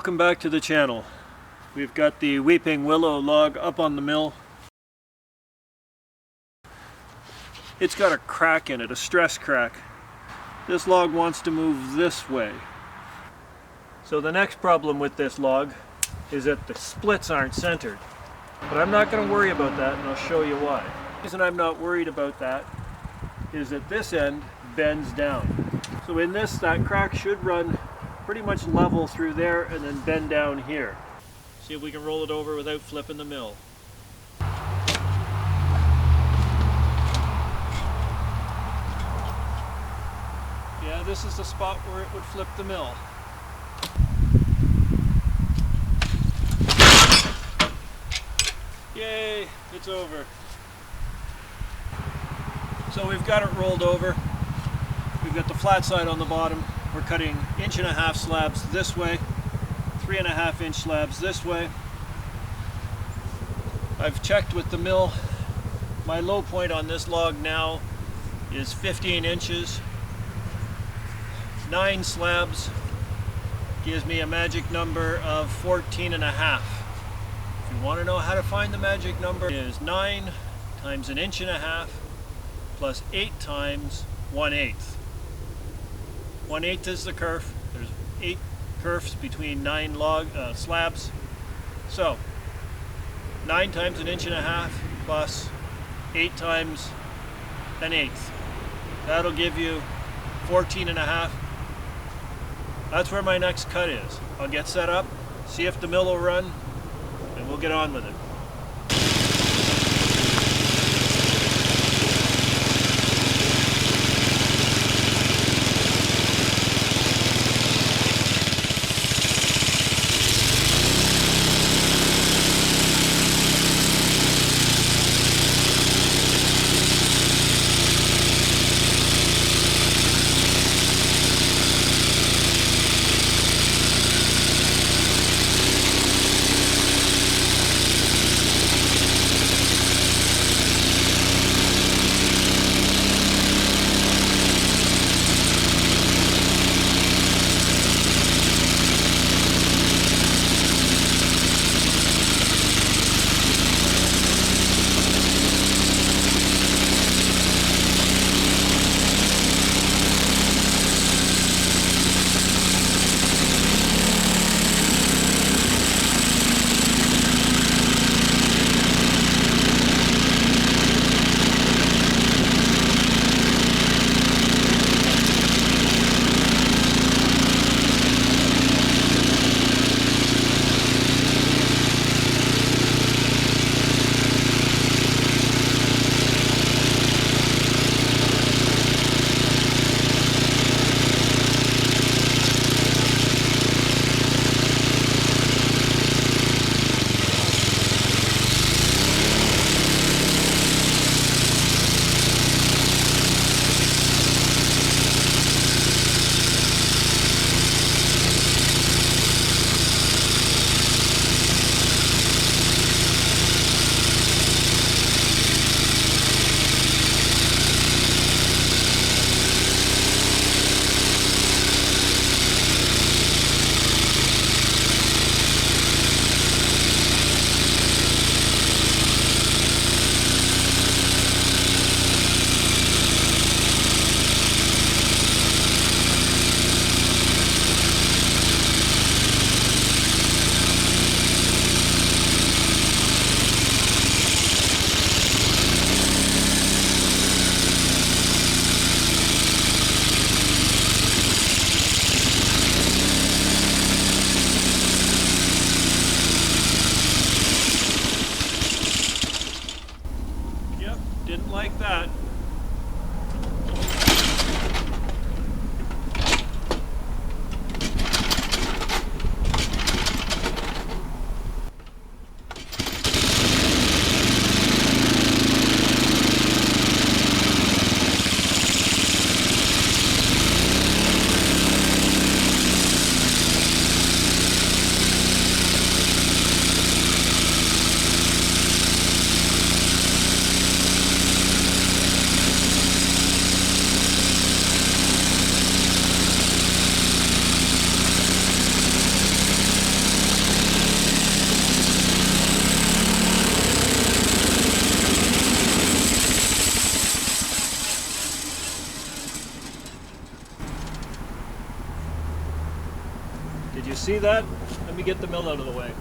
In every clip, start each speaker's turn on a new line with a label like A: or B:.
A: Welcome back to the channel. We've got the weeping willow log up on the mill. It's got a crack in it, a stress crack. This log wants to move this way. So the next problem with this log is that the splits aren't centered. But I'm not going to worry about that, and I'll show you why. The reason I'm not worried about that is that this end bends down. So in this, that crack should run pretty much level through there and then bend down here. See if we can roll it over without flipping the mill. Yeah, this is the spot where it would flip the mill. Yay, it's over. So we've got it rolled over. We've got the flat side on the bottom. We're cutting 1.5 inch slabs this way, 3.5 inch slabs this way. I've checked with the mill. My low point on this log now is 15 inches. 9 slabs gives me a magic number of 14.5. If you want to know how to find the magic number, it is 9 times 1.5 inches plus 8 times 1/8. 1/8 is the kerf. There's 8 kerfs between 9 slabs. So 9 times 1.5 inches plus 8 times 1/8. That'll give you 14.5. That's where my next cut is. I'll get set up, see if the mill will run, and we'll get on with it. Did you see that? Let me get the mill out of the way.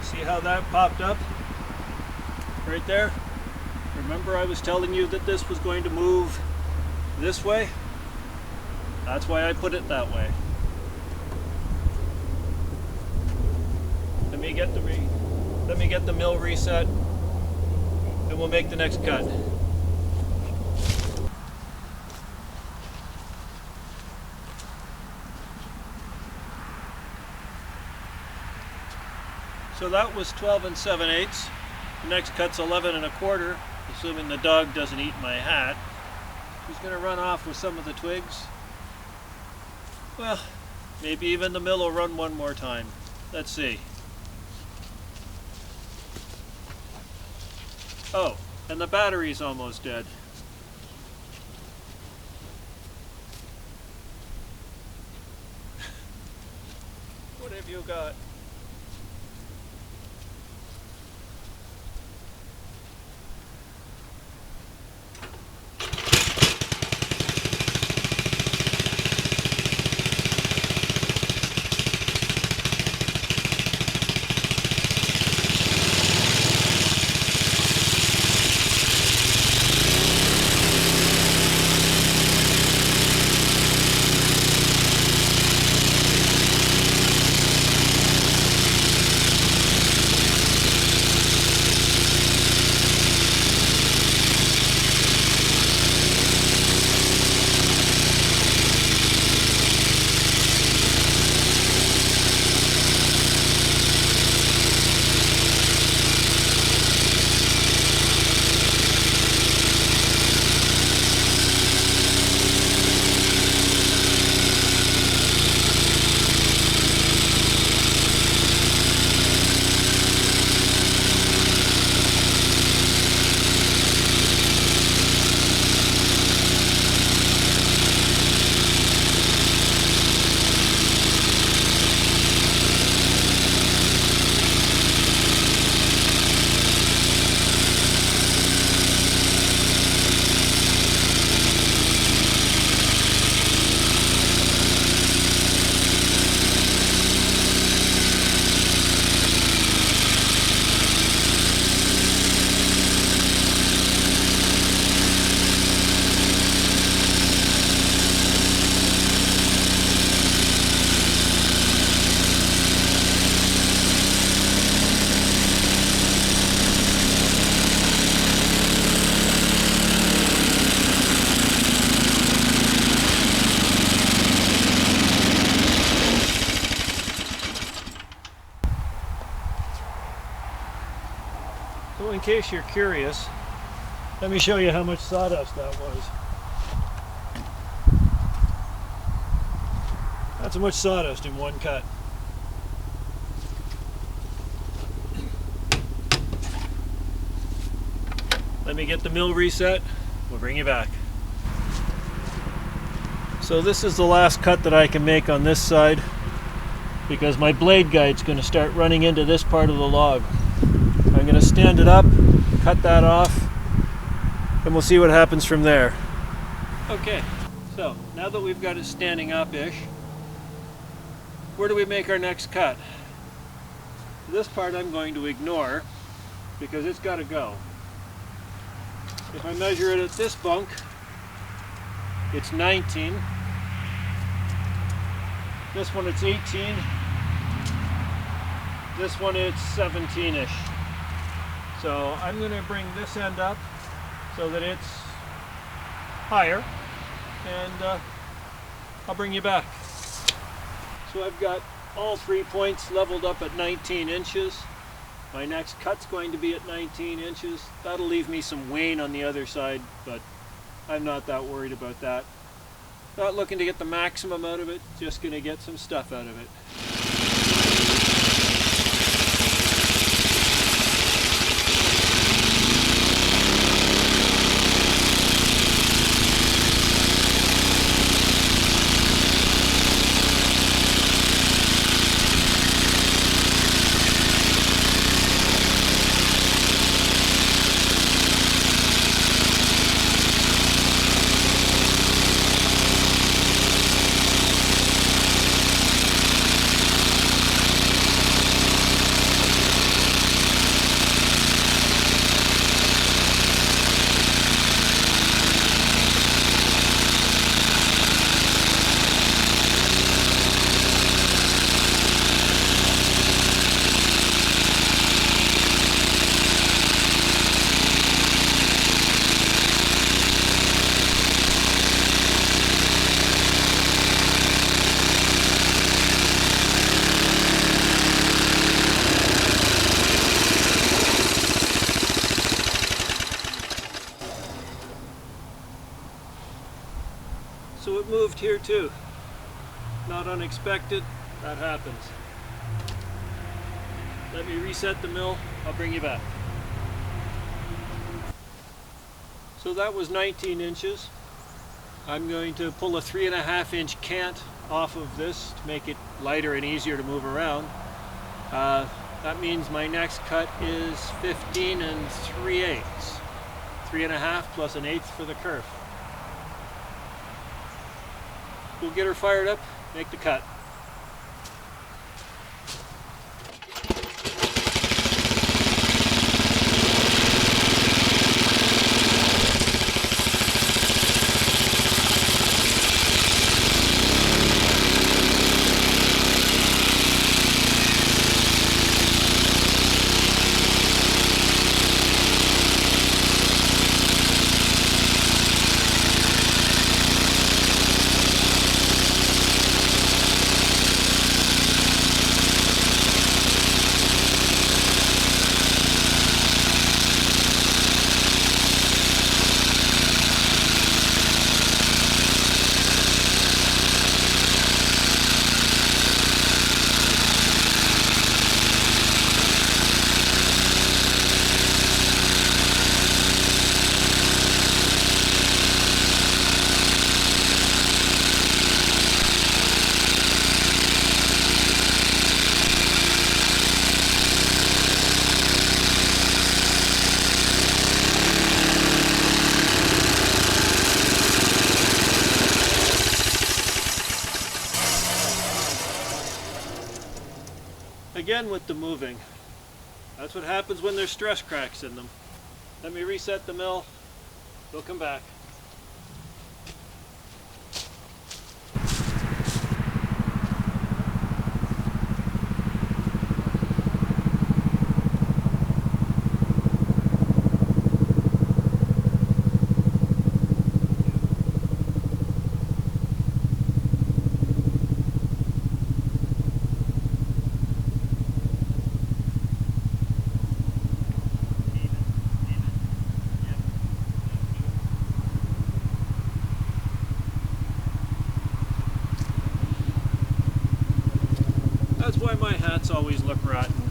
A: See how that popped up? Right there? Remember I was telling you that this was going to move this way? That's why I put it that way. Let me get the mill reset, and we'll make the next cut. So that was 12 7/8. The next cut's 11 1/4, assuming the dog doesn't eat my hat. He's going to run off with some of the twigs. Well, maybe even the mill will run one more time. Let's see. Oh, and the battery's almost dead. What have you got? So in case you're curious, let me show you how much sawdust that was. That's how much sawdust in one cut. Let me get the mill reset, we'll bring you back. So this is the last cut that I can make on this side because my blade guide's going to start running into this part of the log. I'm going to stand it up, cut that off, and we'll see what happens from there. Okay, so now that we've got it standing up-ish, where do we make our next cut? This part I'm going to ignore because it's got to go. If I measure it at this bunk, it's 19. This one it's 18. This one it's 17-ish. So I'm going to bring this end up so that it's higher, and I'll bring you back. So I've got all 3 points leveled up at 19 inches. My next cut's going to be at 19 inches. That'll leave me some wane on the other side, but I'm not that worried about that. Not looking to get the maximum out of it, just going to get some stuff out of it. here too. Not unexpected, that happens. Let me reset the mill, I'll bring you back. So that was 19 inches. I'm going to pull a 3.5 inch cant off of this to make it lighter and easier to move around. That means my next cut is 15 3/8. 3.5 plus 1/8 for the kerf. We'll get her fired up, make the cut. Again with the moving. That's what happens when there's stress cracks in them. Let me reset the mill. We'll come back. That's why my hats always look rotten.